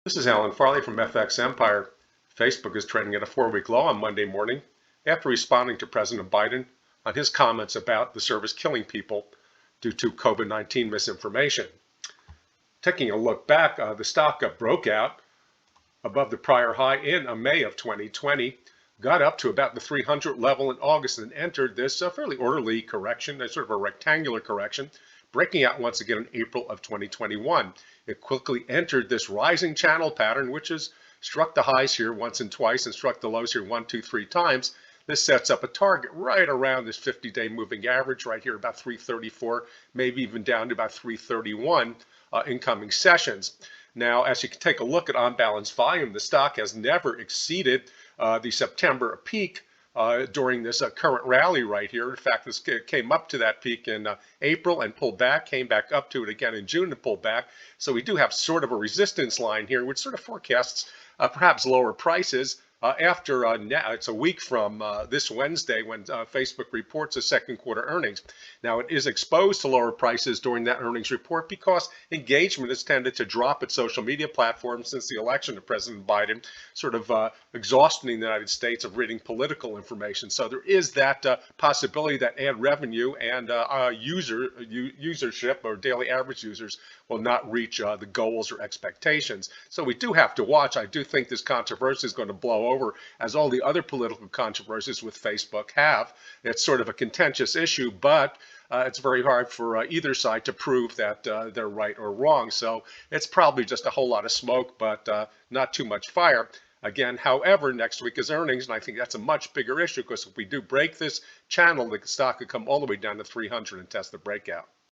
This is Alan Farley from FX Empire. Facebook is trading at a 4-week low on Monday morning after responding to President Biden on his comments about the service killing people due to COVID-19 misinformation. Taking a look back, the stock broke out above the prior high in May of 2020, got up to about the 300 level in August and entered this fairly orderly correction, a sort of a rectangular correction, breaking out once again in April of 2021. It quickly entered this rising channel pattern, which has struck the highs here once and twice and struck the lows here 1, 2, 3 times. This sets up a target right around this 50-day moving average right here, about 334, maybe even down to about 331 incoming sessions. Now, as you can take a look at on-balance volume, the stock has never exceeded the September peak during this current rally right here. In fact, this came up to that peak in April and pulled back, came back up to it again in June and pulled back. So we do have sort of a resistance line here, which sort of forecasts perhaps lower prices after it's a week from this Wednesday when Facebook reports its second quarter earnings. Now, it is exposed to lower prices during that earnings report because engagement has tended to drop at social media platforms since the election of President Biden, sort of exhausting the United States of reading political information. So there is that possibility that ad revenue and usership or daily average users will not reach the goals or expectations. So we do have to watch. I do think this controversy is going to blow over as all the other political controversies with Facebook have. It's sort of a contentious issue, but it's very hard for either side to prove that they're right or wrong. So it's probably just a whole lot of smoke, but not too much fire. Again, however, next week is earnings, and I think that's a much bigger issue because if we do break this channel, the stock could come all the way down to 300 and test the breakout.